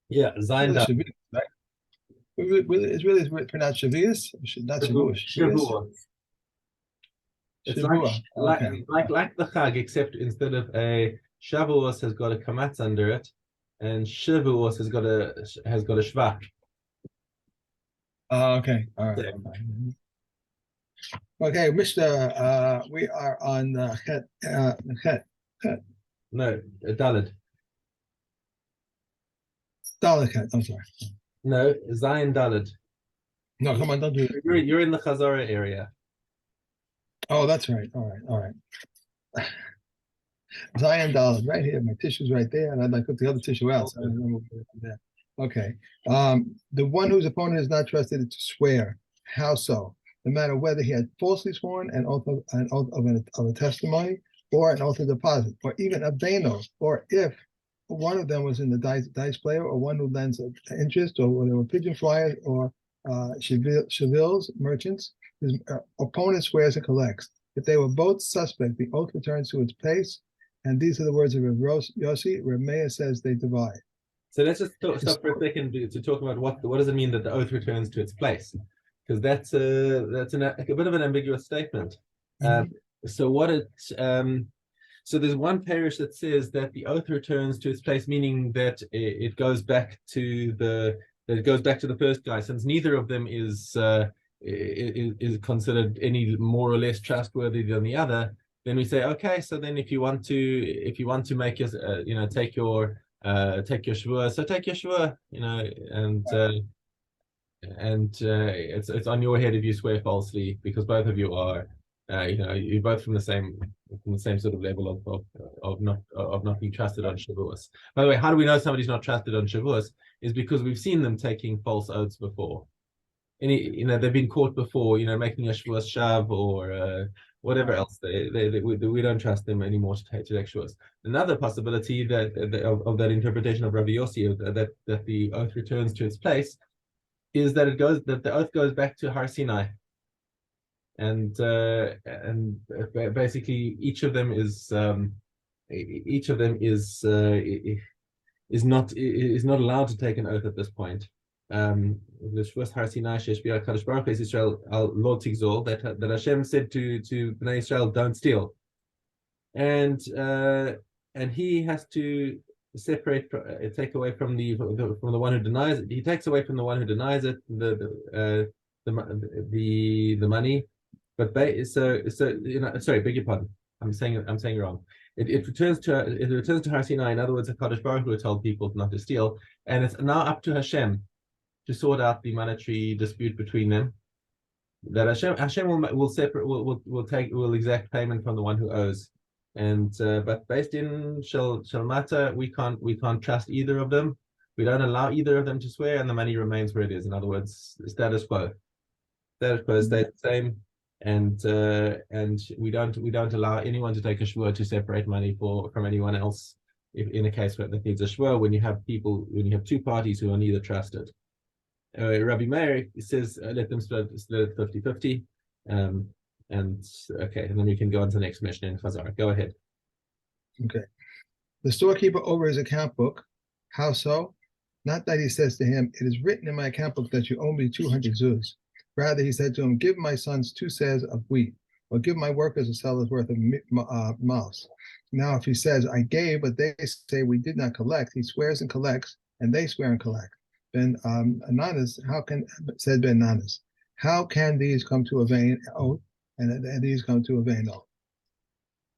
Yeah, Zayin Dal. Shavuos, right? It's really pronounced Shevuos, not Shavuos. Shevuos. It's Shavua. Okay. like the Chag, except instead of a Shavuos has got a kamatz under it, and Shevuos has got a shvach. Okay. All right. Okay, Mishna, we are on Chet. Chet. No, Dalid. Dalit. I'm sorry. No, Zayin Dalid. No, come on, don't do it. You're in the Chazorah area. Oh, that's right. All right. Zion Dalit, right here. My tissue's right there, and I'd like to put the other tissue out. So I don't remember that. Okay. The one whose opponent is not trusted to swear. How so? No matter whether he had falsely sworn an oath of a testimony, or an oath of deposit, or even a bano, or if one of them was in the dice player, or one who lends interest, or there were pigeon flyers, or Shevuos merchants, his opponent swears and collects. If they were both suspect, the oath returns to its place. And these are the words of Rav Yossi. Rav Meir says they divide. So let's just stop for a second to talk about what does it mean that the oath returns to its place, because that's a bit of an ambiguous statement. So there's one parish that says that the oath returns to its place, meaning that it goes back to the first guy, since neither of them is considered any more or less trustworthy than the other. Then we say, okay, so then if you want to make your take your Shevuos, so take your Shevuos, and it's on your head if you swear falsely, because both of you are you're both from the same sort of level of not being trusted on Shevuos. By the way, how do we know somebody's not trusted on Shevuos? Is because we've seen them taking false oaths before. They've been caught before, making a Shevuos shav or whatever else. We don't trust them anymore to take Shevuos. Another possibility of that interpretation of Rabbi Yossi, that the oath returns to its place, is that the oath goes back to Har Sinai, and basically each of them is not allowed to take an oath at this point. The Shevuos Har Sinai Shesh B'Yad Kadosh Baruch Hu Israel al Lo Tigzol, that Hashem said to Bnei Israel, don't steal, and he has to take away from the one who denies it. He takes away from the one who denies it the money, but sorry, beg your pardon. I'm saying wrong. It returns to Har Sinai. In other words, the Kadosh Baruch Hu told people not to steal, and it's now up to Hashem to sort out the monetary dispute between them. That Hashem will exact payment from the one who owes, and but based in Shalmata, we can't trust either of them. We don't allow either of them to swear, and the money remains where it is. In other words, status quo. Status quo stays the same, and we don't allow anyone to take a shvur to separate money from anyone else. If in a case where that needs a shvur, when you have two parties who are neither trusted. Rabbi Meir says let them split 50-50, and then we can go on to the next Mishna in Chazar. Go ahead. Okay. The storekeeper over his account book. How so? Not that he says to him, "It is written in my account book that you owe me 200 zuz." Rather, he said to him, "Give my sons 2 seahs of wheat, or give my workers a seller's worth of mouse." Now, if he says, "I gave," but they say we did not collect, he swears and collects, and they swear and collect. Ben Ananas, said Ben Ananas, how can these come to a vain oath, and these come to a vain oath?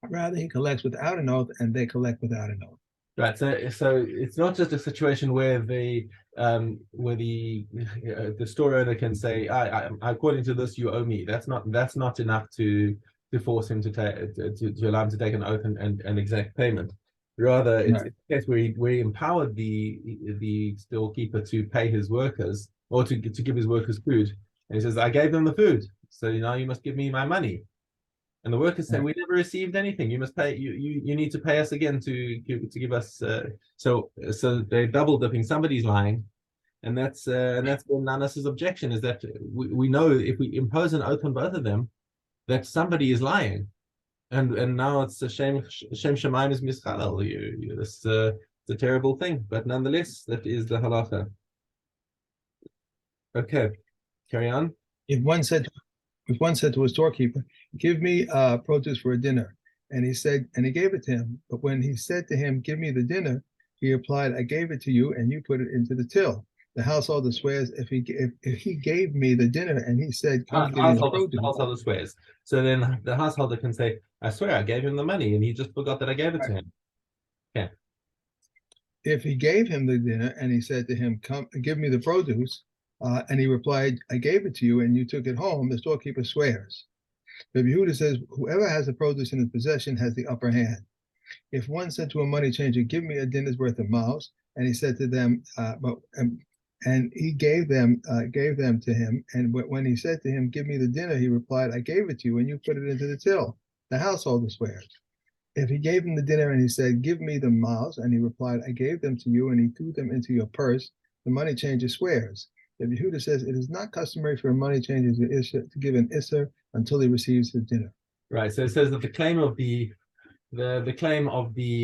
Rather, he collects without an oath, and they collect without an oath. Right. So it's not just a situation where the store owner can say, according to this, you owe me. That's not enough to force him to allow him to take an oath and exact payment. Rather, it's a case where he empowered the storekeeper to pay his workers, or to give his workers food. And he says, I gave them the food, so now you must give me my money. And the workers say, we never received anything. You must pay. You need to pay us again to give us. So they're double dipping. Somebody's lying, and that's Ben Nanas's objection, is that we know if we impose an oath on both of them, that somebody is lying. And now it's Shem Shemaim is mischalel. It's a terrible thing, but nonetheless, that is the halacha. Okay, carry on. If one said to a storekeeper, "Give me produce for a dinner," and he gave it to him. But when he said to him, "Give me the dinner," he replied, "I gave it to you, and you put it into the till." The householder swears, if he gave me the dinner and he said, "Come give me the produce." The householder swears. So then the householder can say, "I swear I gave him the money, and he just forgot that I gave it to him." Okay. If he gave him the dinner and he said to him, "Come give me the produce," and he replied, "I gave it to you, and you took it home," the storekeeper swears. The Yehuda says, "Whoever has the produce in his possession has the upper hand." If one said to a money changer, "Give me a dinner's worth of mouse," and he said to them, and he gave them to him, and when he said to him, "Give me the dinner," he replied, "I gave it to you, and you put it into the till." The householder swears. If he gave him the dinner and he said, "Give me the mouse," and he replied, "I gave them to you," and he threw them into your purse, the money changer swears. The Yehuda says it is not customary for a money changer to give an isser until he receives his dinner. Right. So it says that the claim of the claim of the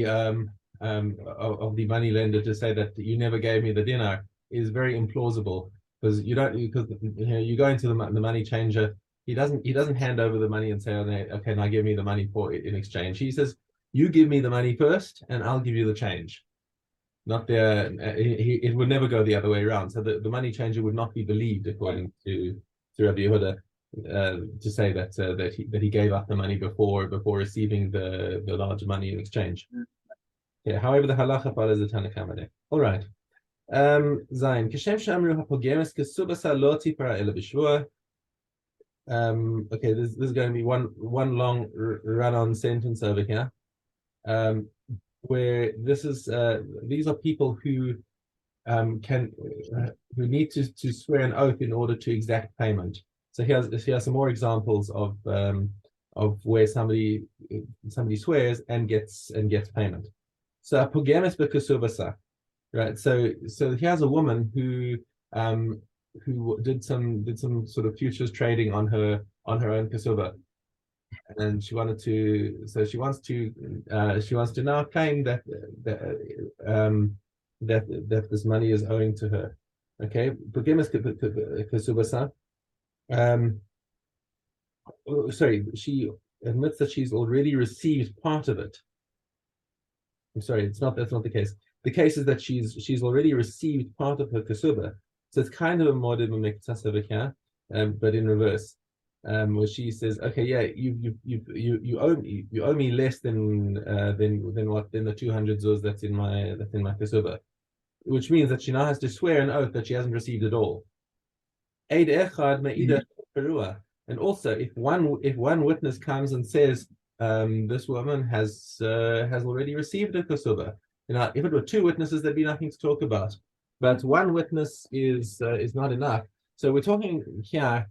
money lender to say that you never gave me the dinner is very implausible, because you go into the money changer. He doesn't hand over the money and say, "Okay, now give me the money for it in exchange." He says, "You give me the money first, and I'll give you the change." Not it would never go the other way around. So the money changer would not be believed, according to Rabbi Yehuda, to say that he gave up the money before receiving the large money in exchange. Yeah. However, the halacha follows the Tanna Kamma. All right. Zayin kishem shamru hapogemes kesubasa lo tipara ela b'shvua. Okay, this is going to be one long run-on sentence over here, where these are people who who need to swear an oath in order to exact payment. So here's some more examples of where somebody swears and gets payment. So apogemes bekesubasa, right? So here's a woman who did some sort of futures trading on her own kasuba, and she wants to now claim that this money is owing to her. Okay, apogemes kesubasa. Sorry, she admits that she's already received part of it. I'm sorry, that's not the case. The case is that she's already received part of her kasuba. So it's kind of a modern mektas over here, but in reverse, where she says, "Okay, yeah, you owe me less than the 200 zuz that's in my kasuba," which means that she now has to swear an oath that she hasn't received it all. Eid echad me'ida perua. And also, if one witness comes and says, "This woman has already received a kasuba," if it were two witnesses, there'd be nothing to talk about. But one witness is not enough. So we're talking here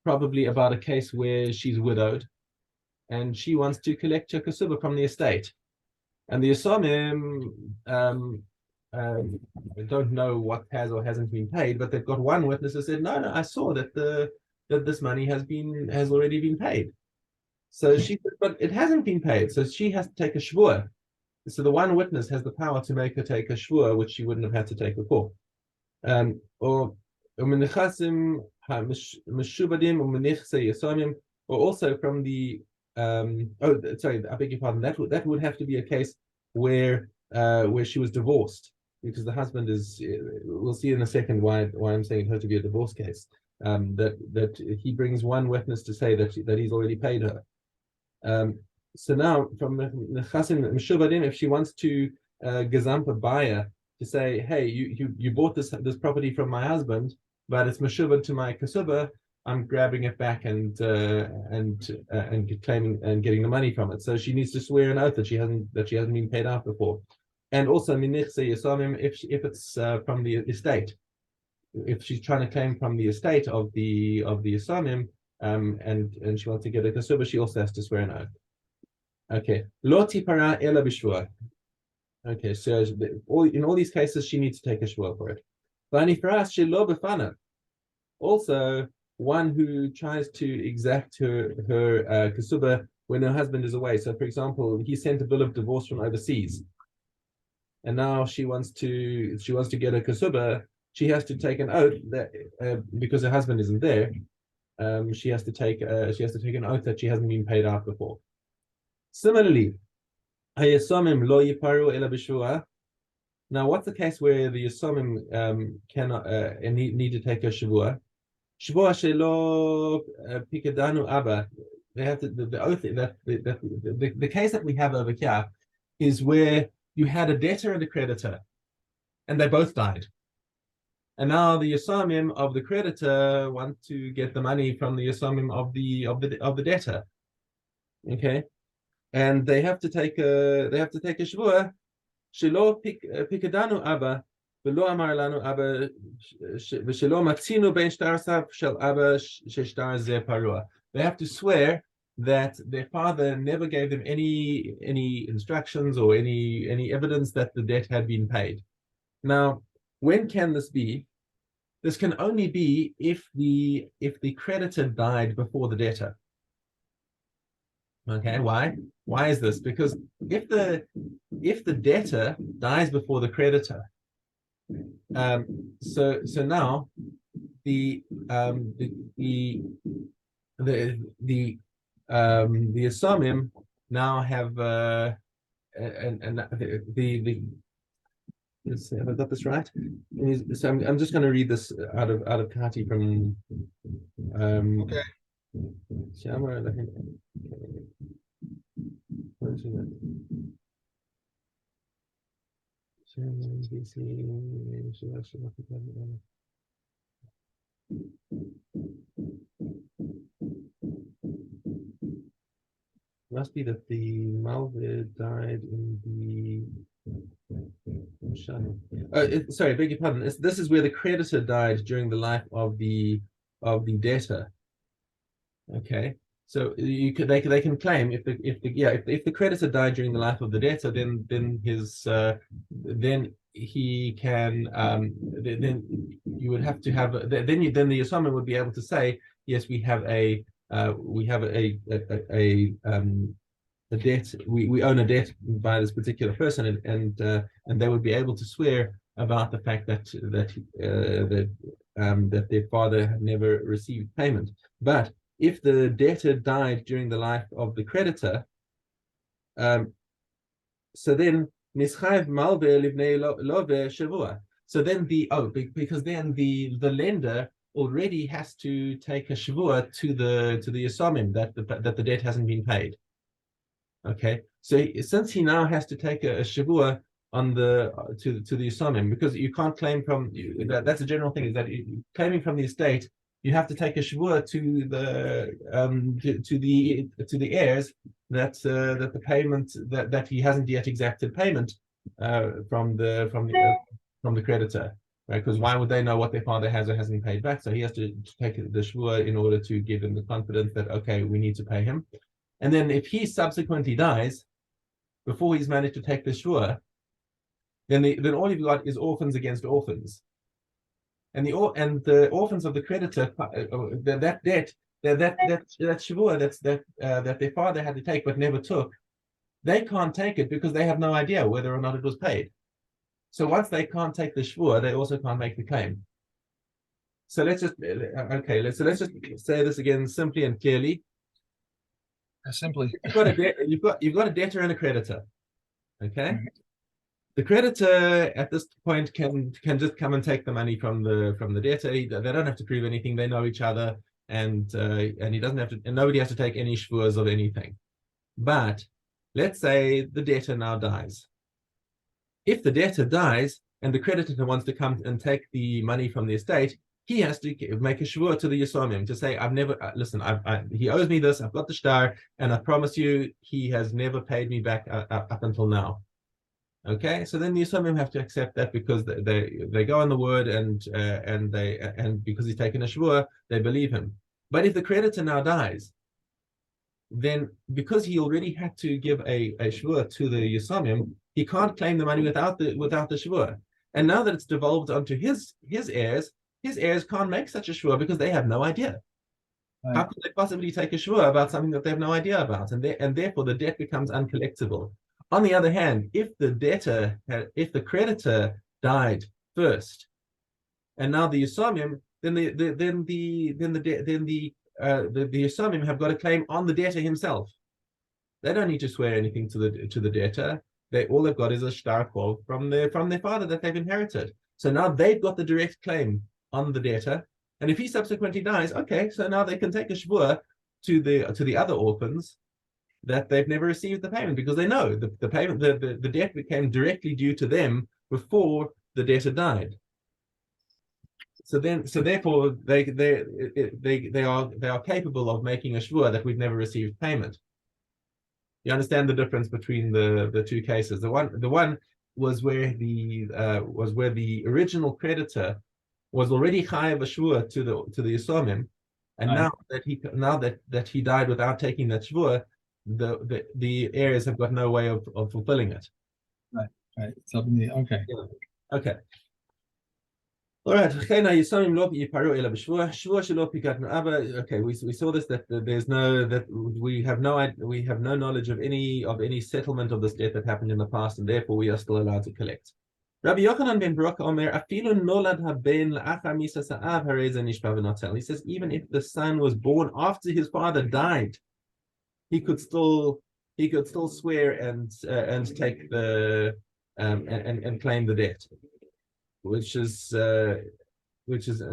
probably about a case where she's widowed, and she wants to collect her kasuba from the estate, and the Yisomim don't know what has or hasn't been paid, but they've got one witness that said, "No, I saw that this money has already been paid." So she said, "But it hasn't been paid," so she has to take a shvuah. So the one witness has the power to make her take a shvuah, which she wouldn't have had to take before. Or also from the sorry, I beg your pardon. That would have to be a case where she was divorced, because the husband is. We'll see in a second why I'm saying it has to be a divorce case. That he brings one witness to say that he's already paid her. So now, from Nechasim Meshubadim, if she wants to gazamp a buyer to say, "Hey, you bought this property from my husband, but it's meshubad to my kasuba, I'm grabbing it back and claiming and getting the money from it." So she needs to swear an oath that she hasn't been paid out before. And also minich yasamim, if it's from the estate, if she's trying to claim from the estate of the yasamim, and she wants to get a kasuba, she also has to swear an oath. Okay, lo tipara ela b'shvua. Okay, so in all these cases, she needs to take a shvuah for it. V'anifras shelo b'fanav. Also, one who tries to exact her kasuba when her husband is away. So, for example, he sent a bill of divorce from overseas, and now she wants to get a kasuba. She has to take an oath that because her husband isn't there, she has to take an oath that she hasn't been paid out before. Similarly, hayasomim lo yiparu ela b'shua. Now, what's the case where the yasomim cannot need to take a shavua? Shavua shelo pikadanu abba. They have to the oath that the case that we have over here is where you had a debtor and a creditor, and they both died. And now the yasamim of the creditor want to get the money from the yasamim of the debtor. Okay, and they have to take a shvua. Shelo pikadanu abba v'lo amar lanu abba v'shelo matzinu ben shtar shel abba sheshtar ze parua. They have to swear that their father never gave them any instructions or any evidence that the debt had been paid. Now, when can this be? This can only be if the creditor died before the debtor. Okay, why? Why is this? Because if the debtor dies before the creditor, so now the Asamim now have and the let's see, have I got this right? So I'm just going to read this out of Kati from Okay. Must be that the Malvir died in the sorry, beg your pardon. This is where the creditor died during the life of the debtor. Okay, so they can claim if the creditor died during the life of the debtor, then his then he can then you would have to have then the Yasama would be able to say, yes, we have a debt, we own a debt by this particular person, and they would be able to swear about the fact that their father had never received payment. But if the debtor died during the life of the creditor, so then Nischayev Malveh Livnei Loveh Shavua. So then because then the lender already has to take a Shavua to the Yasamim that the debt hasn't been paid. Okay, so since he now has to take a shavua on the to the Yasamim, because you can't claim from that's a general thing, is that claiming from the estate, you have to take a shavua to the heirs that the payment that he hasn't yet exacted payment from the creditor, right? Because why would they know what their father has or hasn't paid back? So he has to take the shavua in order to give them the confidence that, okay, we need to pay him. And then if he subsequently dies before he's managed to take the shua, then all you've got is orphans against orphans. And the orphans of the creditor, that debt, that shua that their father had to take but never took, they can't take it because they have no idea whether or not it was paid. So once they can't take the shua, they also can't make the claim. So let's just say this again simply and clearly. Simply, you've got a debtor and a creditor. Okay, the creditor at this point can just come and take the money from the debtor. They don't have to prove anything. They know each other, and he doesn't have to, and nobody has to take any shvuas of anything. But let's say the debtor now dies. If the debtor dies and the creditor wants to come and take the money from the estate, he has to make a shvua to the Yasomim to say, I've never, listen, he owes me this, I've got the shtar, and I promise you, he has never paid me back up until now. Okay, so then the Yasomim have to accept that because they go on the word and because he's taken a shvua, they believe him. But if the creditor now dies, then because he already had to give a shvua to the Yasomim, he can't claim the money without the shvua. And now that it's devolved onto his heirs can't make such a shvua because they have no idea. Right. How could they possibly take a shvua about something that they have no idea about? And therefore the debt becomes uncollectible. On the other hand, if the creditor died first, and now the Yisomim, then the Yisomim have got a claim on the debtor himself. They don't need to swear anything to the debtor. All they've got is a shtar from their father that they've inherited. So now they've got the direct claim on the debtor. And if he subsequently dies, okay, so now they can take a shvua to the other orphans that they've never received the payment, because they know the payment, the debt became directly due to them before the debtor died. So therefore they are capable of making a shvua that we've never received payment. You understand the difference between the two cases. The one was where the original creditor was already chayav a shvua to the Yisomim, and now that he died without taking that shvua, the heirs have got no way of fulfilling it. Right. It's up in the okay. Yeah. Okay. All right. Okay. Now Yisomim lo yiparu ela b'shvua shelo pikatnu abba. Okay. We saw this, that we have no knowledge of any settlement of this debt that happened in the past, and therefore we are still allowed to collect. Rabbi Yochanan ben Baruch Omer, afilu nolad haben la'achar misa sa'av harei ze nishba v'notel. He says even if the son was born after his father died, he could still swear and take the and claim the debt, which is an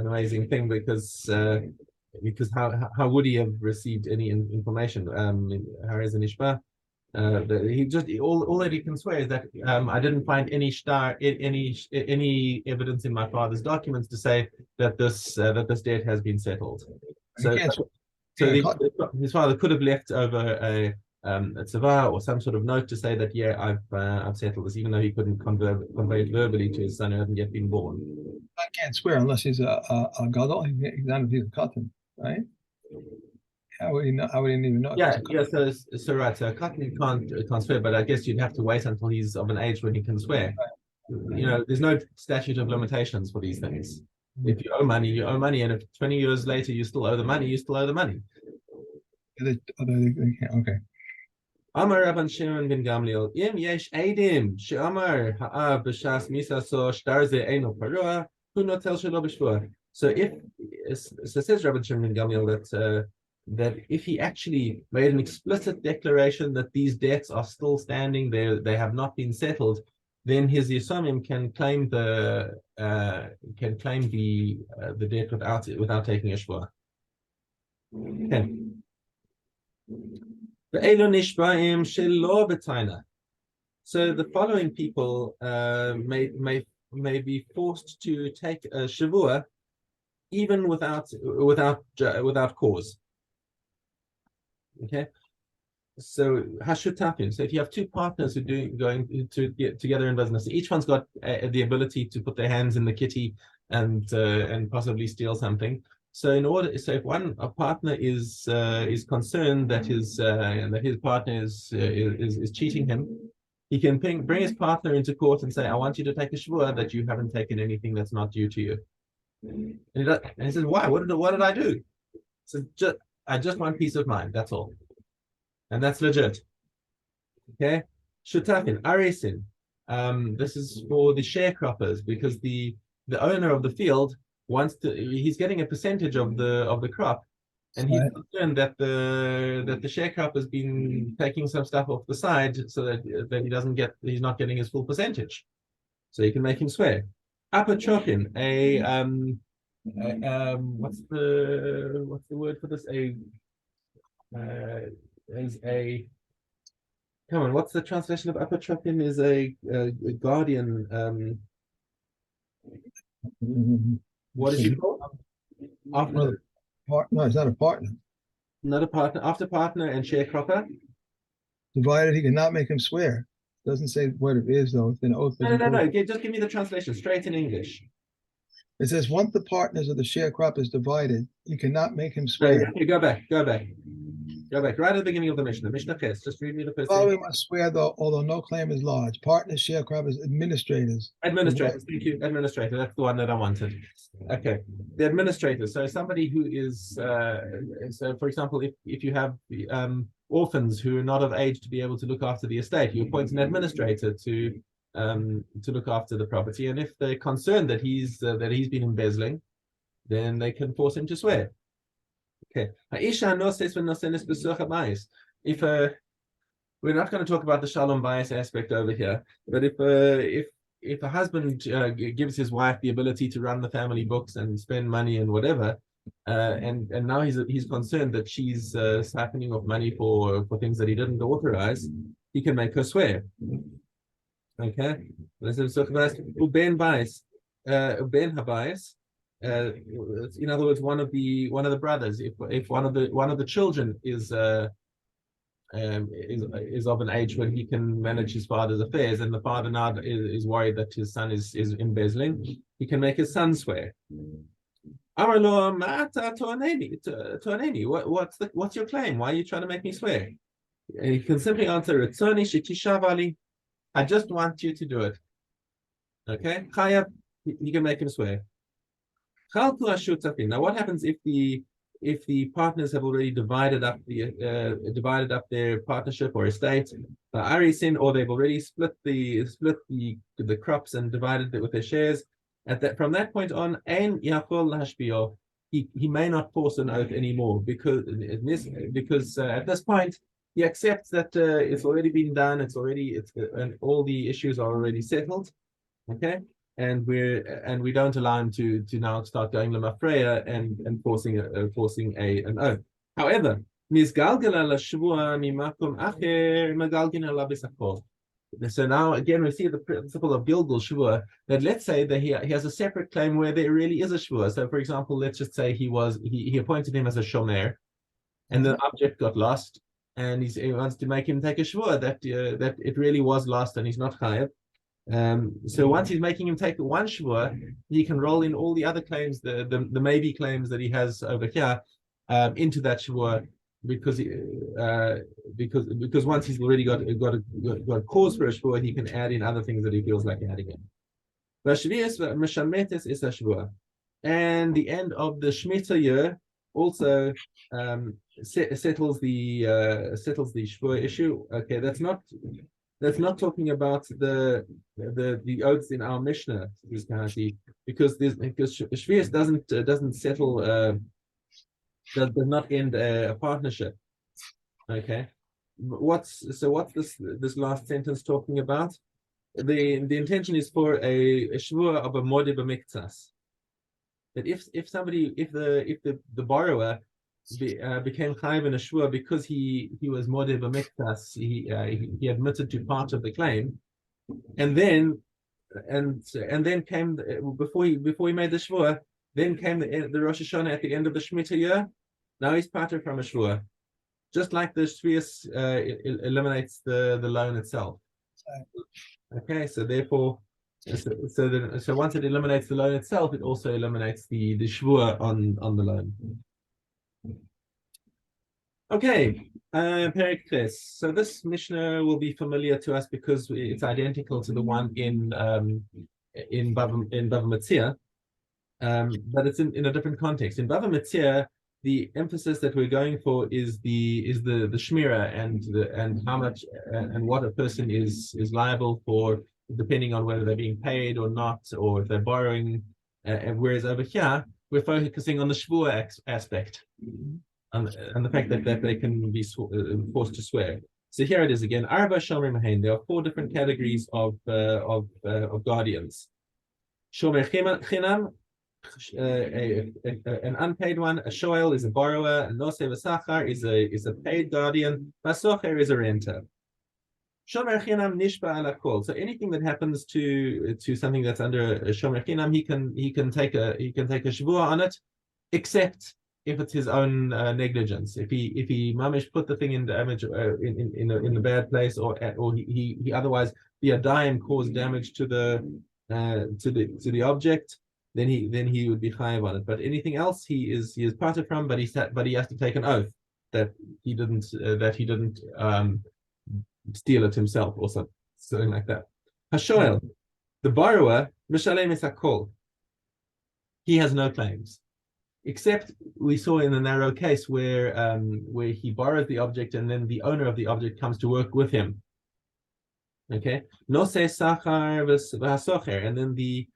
amazing thing, because how would he have received any information? Harei ze nishba. All that he can swear is that I didn't find any evidence in my father's documents to say that this debt has been settled. So his father could have left over a tzava or some sort of note to say that I've settled this, even though he couldn't convey it verbally to his son who hadn't yet been born. I can't swear unless he's a gadol. He's not if he's a katan, right? I wouldn't even know. Yeah. So right. So a katan can't swear, but I guess you'd have to wait until he's of an age when he can swear. Right. There's no statute of limitations for these things. If you owe money, you owe money, and if 20 years later you still owe the money, you still owe the money. Okay. Amar Rabban Shimon ben Gamliel, Im yesh edim she'amar ha'av b'shas misaso shtar ze eino parua hu notel shelo b'shvua. So says Rabban Shimon ben Gamliel that if he actually made an explicit declaration that these debts are still standing, they have not been settled, then his Yisomim can claim the debt without taking a shvua. Okay. So the following people may be forced to take a shavua even without cause. Okay, so hashutafim. So if you have two partners who going to get together in business, each one's got the ability to put their hands in the kitty and possibly steal something. So if a partner is concerned that his partner is cheating him, he can bring his partner into court and say, I want you to take a shvua that you haven't taken anything that's not due to you. And he says, why? What did I do? So I just want peace of mind, that's all. And that's legit. Okay? Shutafin, Arisin. This is for the sharecroppers, because the owner of the field he's getting a percentage of the crop, and he's concerned that the sharecropper has been taking some stuff off the side so that he's not getting his full percentage. So you can make him swear. Apachochin, what's the word for this? Come on, what's the translation of apachochin? Is a guardian. What is he called? No, it's not a partner. Not a partner. After partner and sharecropper. Divided, he cannot make him swear. Doesn't say what it is though. It's an oath. No. Just give me the translation straight in English. It says once the partners of the sharecrop is divided, you cannot make him swear. Okay, go back. Right at the beginning of the Mishna. Mishna Ches. Just read me the first. Following must swear though, although no claim is large. Partners, sharecroppers, administrators. Administrators. Thank you. Administrator. That's the one that I wanted. Okay. The administrator. So somebody who is. So for example, if you have orphans who are not of age to be able to look after the estate. You appoint an administrator to look after the property, and if they're concerned that he's been embezzling, then they can force him to swear. Okay. If we're not going to talk about the shalom bias aspect over here, but if a husband gives his wife the ability to run the family books and spend money and whatever, and now he's concerned that she's siphoning off money for things that he didn't authorize, he can make her swear. Okay, uben bias, uben habias. In other words, one of the brothers, if one of the children is of an age when he can manage his father's affairs, and the father now is worried that his son is embezzling, he can make his son swear. What's your claim? Why are you trying to make me swear? And he can simply answer, I just want you to do it. Okay, you can make him swear. Now, what happens if the partners have already divided up their partnership or estate, or they've already split the crops and divided it with their shares? From that point on, he may not force an oath anymore because at this point he accepts that it's already been done. And all the issues are already settled. Okay. And we don't allow him to now start going lemafreya and forcing an oath. However, so now again we see the principle of Gilgul Shavua, that let's say that he has a separate claim where there really is a Shavua. So for example, let's just say he appointed him as a shomer, and the object got lost, and he wants to make him take a Shavua that it really was lost and he's not chayav. So once he's making him take the one shvua, he can roll in all the other claims, the maybe claims that he has over here, into that shvua, because once he's already got a cause for a shvua, he can add in other things that he feels like adding in. And the end of the Shemitah year also settles the shvua issue. Okay, that's not talking about the oaths in our Mishna, because Shevuos doesn't settle, does not end a partnership. Okay, what's this last sentence talking about? The intention is for a shvua of a modeh b'miktsas, that if the borrower became chayiv in a shvua because he was modeh b'miktas, he admitted to part of the claim, and then came before he made the shvua, then came the Rosh Hashanah at the end of the Shemitah year. Now he's parted from a shvua, just like the Shevuos eliminates the loan itself. Okay, so therefore, so once it eliminates the loan itself, it also eliminates the shvua on the loan. Okay, Perek Ches. So this Mishnah will be familiar to us because it's identical to the one in Bava Metzia, but it's in a different context. In Bava Metzia, the emphasis that we're going for is the shmira and how much and what a person is liable for, depending on whether they're being paid or not, or if they're borrowing. And whereas over here, we're focusing on the shvua aspect. And the fact that they can be forced to swear. So here it is again. Arba Shomer Mahain. There are 4 different categories of guardians. Shomer Chinam, an unpaid one. A shoel is a borrower. A noseh v'sachar is a paid guardian. Vasocher is a renter. Shomer Chinam nishba ala kol. So anything that happens to something that's under a Shomer Chinam, he can take a shvua on it, except if it's his own negligence, if he mamish put the thing in damage in the bad place, or he otherwise via dime caused damage to the object, then he would be chayav on it. But anything else he is parted from, but he has to take an oath that he didn't steal it himself or something like that. Hashoel, the borrower, mishalem es hakol. He has no claims. except we saw in the narrow case where he borrows the object and then the owner of the object comes to work with him. Okay, nose sachar v'hasocher, and then the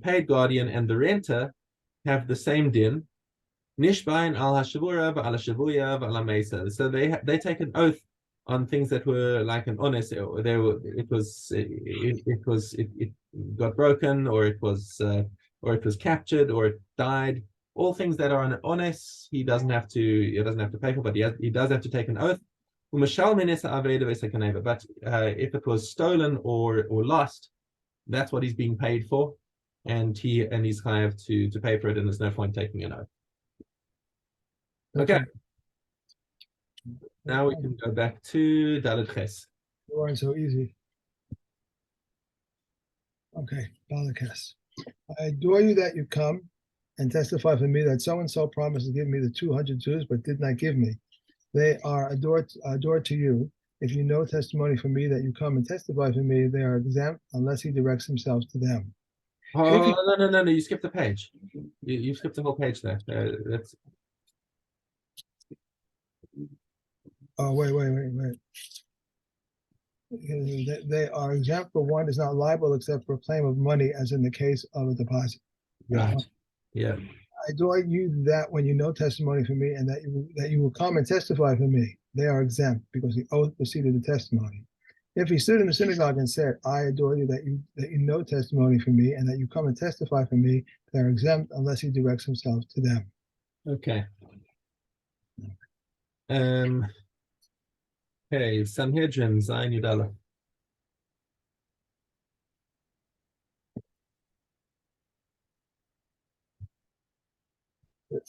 paid guardian and the renter have the same din. Nishbain al hashavura v'al hashavuya v'al hamesa. So they take an oath on things that were like an honest. It got broken, or it was captured, or it died. All things that are an honest, he doesn't have to pay for, but he does have to take an oath. But if it was stolen or lost, that's what he's being paid for, and he's chayav to pay for it, and there's no point taking an oath. Okay. Now we can go back to Dalet Ches. They weren't so easy. Okay, Dalet Ches. I adore you that you come and testify for me that so and so promised to give me the 200 Jews, but did not give me. They are adored to you. If you know testimony for me that you come and testify for me, they are exempt unless he directs himself to them. Oh, no, you skipped the page. You skipped the whole page there. That's. Oh, wait. They are exempt, but one is not liable except for a claim of money, as in the case of a deposit. Right. Yeah. I adore you that when you know testimony for me and that you will come and testify for me, they are exempt because the oath preceded the testimony. If he stood in the synagogue and said, I adore you that you know testimony for me and that you come and testify for me, they are exempt unless he directs himself to them. Okay. Okay, Sanhedrin, Zayin Yudala. A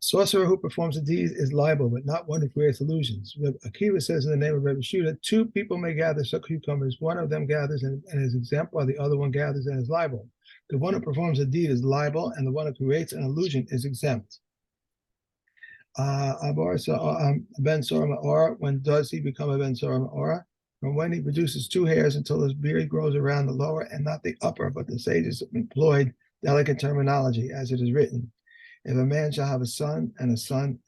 sorcerer who performs a deed is liable, but not one who creates illusions. Akiva says in the name of Rebbe Shuda, 2 people may gather cucumbers. One of them gathers and is exempt, while the other one gathers and is liable. The one who performs a deed is liable, and the one who creates an illusion is exempt. Ben Sora Ma'ora, when does he become a Ben Sora Ma'ora? From when he produces 2 hairs until his beard grows around the lower and not the upper, but the sages employed delicate terminology, as it is written. If a man shall have a son and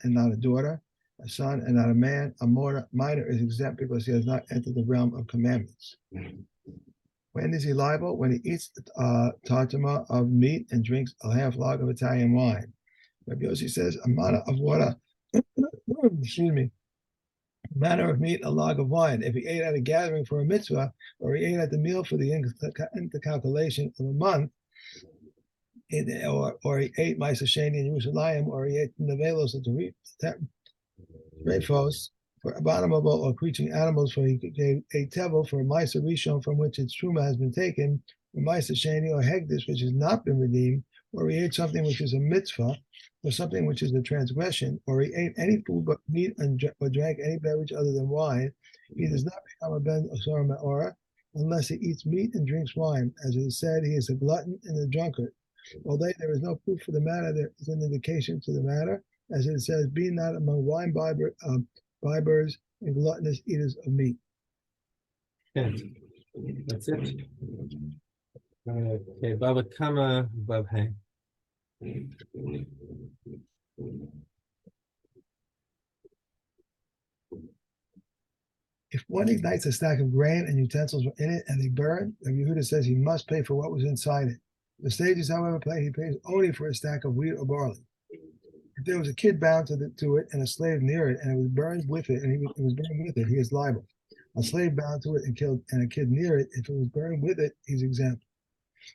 not a daughter, a son and not a man, a minor is exempt because he has not entered the realm of commandments. When is he liable? When he eats tartama of meat and drinks a half log of Italian wine. Rabbi Yossi says a manna of water, excuse me, a manna of meat, a log of wine. If he ate at a gathering for a mitzvah, or he ate at the meal for the intercalculation of a month, or he ate Ma'aser Sheni in Yerushalayim, or he ate Nevelos at the Refos for abominable or creating animals, for he gave a tevel for Ma'aser Rishon from which its truma has been taken, or Ma'aser Sheni or Hegdish which has not been redeemed, or he ate something which is a mitzvah, or something which is a transgression, or he ate any food but meat or drank any beverage other than wine, he does not become a Ben Sora Ma'ora unless he eats meat and drinks wine. As it is said, he is a glutton and a drunkard. Although there is no proof for the matter, there is an indication to the matter, as it says, be not among wine bibbers and gluttonous eaters of meat. Okay, that's it. Okay, Baba Kama, Baba Hey. If one ignites a stack of grain and utensils were in it and they burn, Rabbi Yehuda says he must pay for what was inside it. The sages, however, he pays only for a stack of wheat or barley. If there was a kid bound to it and a slave near it, and it was burned with it, he is liable. A slave bound to it and killed, and a kid near it, if it was burned with it, he's exempt.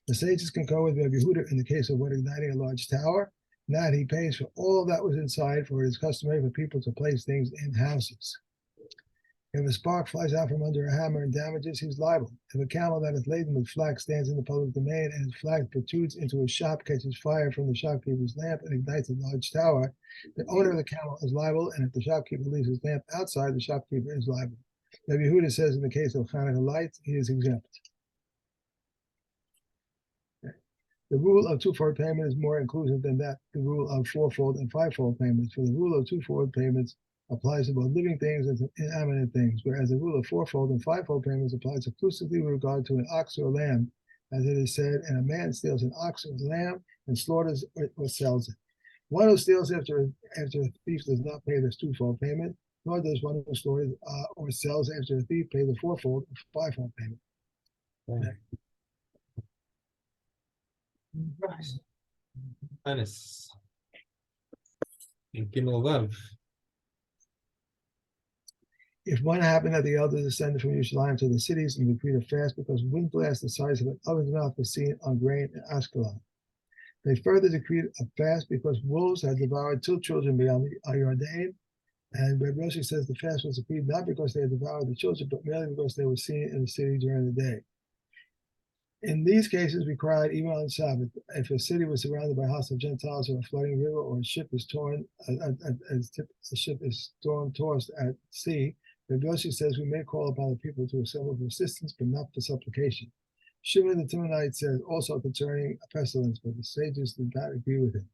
The sages concur with Rabbi Yehuda in the case of one igniting a large tower, that he pays for all that was inside, for it is customary for people to place things in houses. If a spark flies out from under a hammer and damages, he's liable. If a camel that is laden with flax stands in the public domain and his flax protrudes into a shop, catches fire from the shopkeeper's lamp, and ignites a large tower, the owner of the camel is liable, and if the shopkeeper leaves his lamp outside, the shopkeeper is liable. Rabbi Yehuda says in the case of Hanukkah lights, he is exempt. The rule of twofold payment is more inclusive than the rule of fourfold and fivefold payments. For the rule of twofold payments applies to both living things and to inanimate things, whereas the rule of fourfold and fivefold payments applies exclusively with regard to an ox or a lamb, as it is said, and a man steals an ox or a lamb and slaughters or sells it. One who steals after a thief does not pay this twofold payment, nor does one who slaughters or sells after a thief pay the fourfold or fivefold payment. Okay. Right. Minus. In Gimel Vav. If one happened that the elders descended from Yerushalayim to the cities and decreed a fast because wind blast the size of an oven's mouth was seen on grain in Ashkelon. They further decreed a fast because wolves had devoured 2 children beyond the Jordan. And Reb Roshi says the fast was decreed not because they had devoured the children, but merely because they were seen in the city during the day. In these cases, we cried even on Sabbath. If a city was surrounded by hostile Gentiles, or a flooding river, or a ship is torn, a ship is tossed at sea, Reb Yoshi says we may call upon the people to assemble for assistance, but not for supplication. Shimon the Timonite says also concerning a pestilence, but the sages did not agree with him.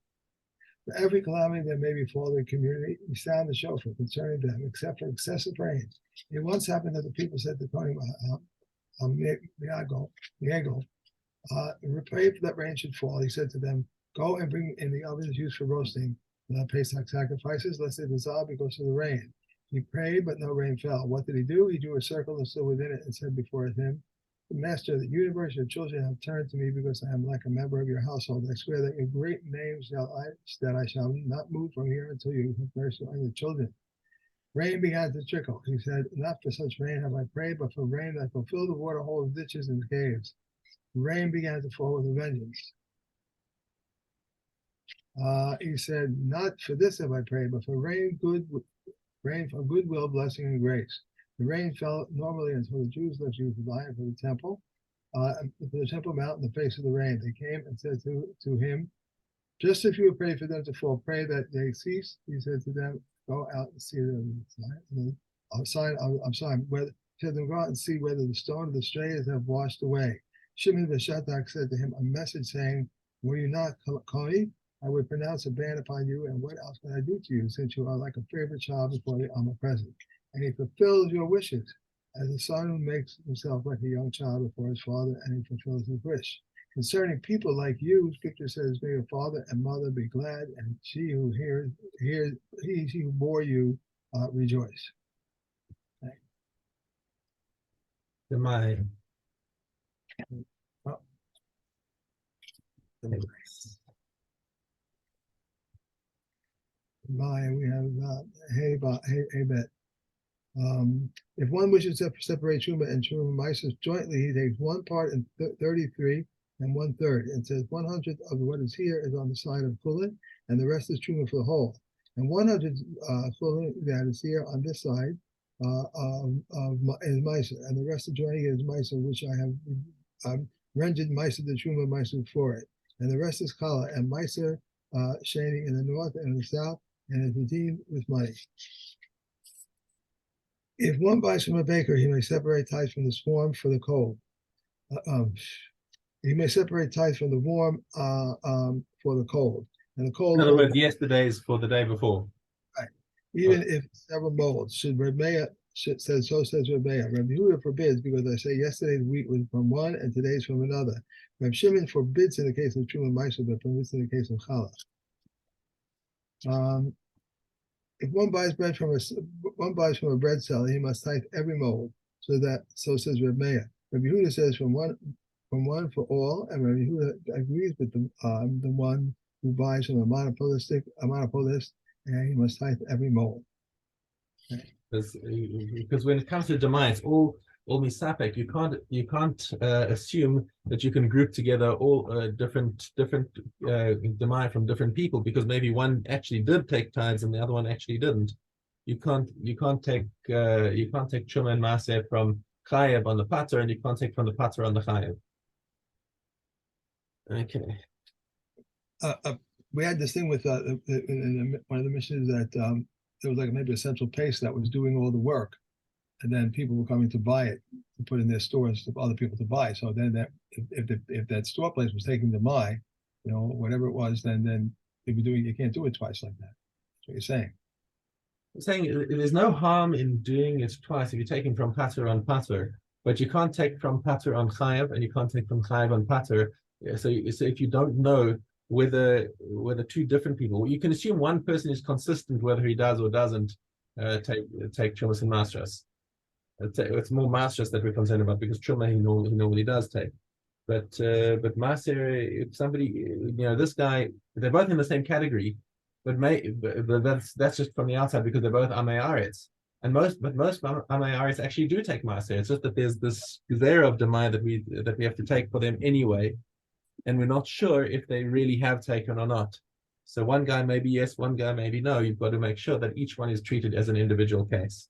For every calamity that may befall the community, we sound the shofar concerning them, except for excessive rain. It once happened that the people said to Kohen pray that rain should fall. He said to them, go and bring in the ovens used for roasting Pesach sacrifices, lest they dissolve because of the rain. He prayed, but no rain fell. What did he do? He drew a circle and stood within it and said before him, the Master of the universe, your children have turned to me because I am like a member of your household. I swear that your great name that I shall not move from here until you have mercy on your children. Rain began to trickle. He said, not for such rain have I prayed, but for rain that will fill the water holes, ditches, and caves. Rain began to fall with a vengeance. He said, not for this have I prayed, but for rain for goodwill, blessing, and grace. The rain fell normally until the Jews left Jerusalem for the temple mount in the face of the rain. They came and said to him, just if you would pray for them to fall, pray that they cease. He said to them, go out and see them. I'm sorry. Tell them, go out and see whether the stone of the strayers have washed away. Shimon the Shatak said to him a message saying, were you not Kohen? I would pronounce a ban upon you, and what else can I do to you, since you are like a favorite child before the omnipresent? And he fulfills your wishes, as a son who makes himself like a young child before his father, and he fulfills his wish. Concerning people like you, Scripture says, may your father and mother be glad, and she who he who bore you rejoice. My we have hey bet. If one wishes to separate Truma and Truma Mises jointly, he takes one part in 33 and 1/3, and says 100 of what is here is on the side of Chulin, and the rest is Truma for the whole. And 100 Chulin that is here on this side is Misa, and the rest of joining is Misa, which I have rendered Misa the Truma Misa for it. And the rest is Kala, and Misa shading in the north and the south, and is redeemed with money. If one buys from a baker, he may separate tithes from the swarm for the cold. He may separate tithes from the warm for the cold. And the cold. In other words, yesterday's for the day before. Right. Even if several molds. So says Reb Meir. Reb Yehuda forbids because I say yesterday's wheat was from one and today's from another. Reb Shimon forbids in the case of Truma Ma'aser, but permits in the case of Challah. If one buys bread from a bread seller, he must tithe every mold. So says Reb Meir. Reb Yehuda says from one for all, and Reb Yehuda agrees with the one who buys from a monopolist, and he must tithe every mold. Okay. Because when it comes to Demai, it's all misapek. You can't assume that you can group together all different Demai from different people, because maybe one actually did take tithes and the other one actually didn't. You can't take Truma and Maaseh from Chayev on the Pater, and you can't take from the Pater on the Chayev. Okay. We had this thing with in one of the missions that there was like maybe a central pace that was doing all the work, and then people were coming to buy it to put in their stores for other people to buy. So then that if that store place was taking the buy, whatever it was, then you can't do it twice like that. That's what you're saying. I'm saying there's no harm in doing it twice if you're taking from Pater on Pater. but you can't take from pater on chayav, and you can't take from chayav on pater. So if you don't know whether two different people, you can assume one person is consistent whether he does or doesn't take Chumas and Masras. It's more Masras that we're concerned about, because Chuma he normally does take. But Maser, if somebody, this guy, they're both in the same category, but that's just from the outside, because they're both Amei Aretz. And most Amei Aretz actually do take Maser. It's just that there's this there of Demai that we have to take for them anyway, and we're not sure if they really have taken or not. So one guy maybe yes, one guy maybe no. You've got to make sure that each one is treated as an individual case.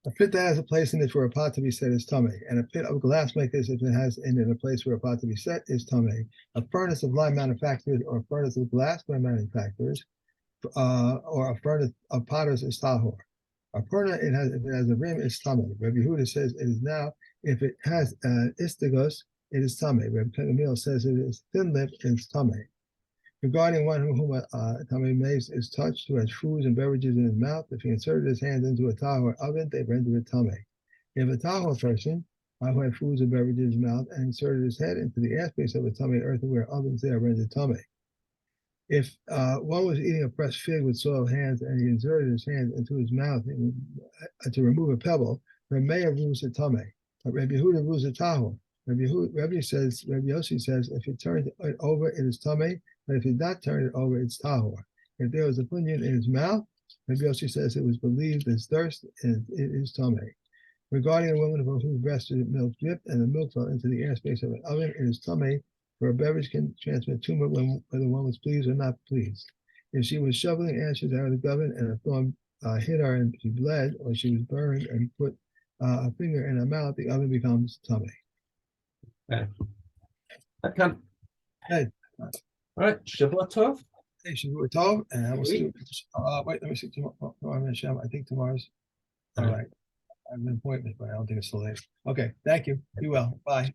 A pit that has a place in it for a pot to be set is tummy, and a pit of glass makers, if it has in it a place for a pot to be set, is tummy. A furnace of lime manufacturers, or a furnace of glass by manufacturers, or a furnace of potters is tahor. A perna, if it has a rim, is tummy. Rabbi Yehuda says it is now. If it has istigos, it is tummy. Rabbi Gamliel says it is thin lip, it's tummy. Regarding one whom a tummy mace is touched, who has foods and beverages in his mouth, if he inserted his hands into a tahor oven, they render it tummy. If a tahor person who had foods and beverages in his mouth and inserted his head into the airspace of a tummy earthenware ovens, they are rendered tummy. If one was eating a pressed fig with soiled hands and he inserted his hands into his mouth to remove a pebble, Rameya rules a tummy. Rabbi Yehuda rules a tahor. Rabbi Yossi says, if it turns it over, it is tummy. But if he did not turn it over, it's tahor. If there was a punyan in his mouth, Rabbi Yossi says it was believed his thirst, and it is tummy. Regarding a woman from whose breast milk dripped and the milk fell into the airspace of an oven, it is tummy, for a beverage can transmit tumor whether one was pleased or not pleased. If she was shoveling ashes out of the oven and a thorn hit her and she bled, or she was burned and put a finger in her mouth, the oven becomes tummy. Okay. That can. Okay. All right, Shavuot Tov. Hey, Shavuot Tov, and I will see. Wait, let me see tomorrow. I think tomorrow's. All right. I have an appointment, but I don't think it's so late. Okay, thank you. Be well. Bye.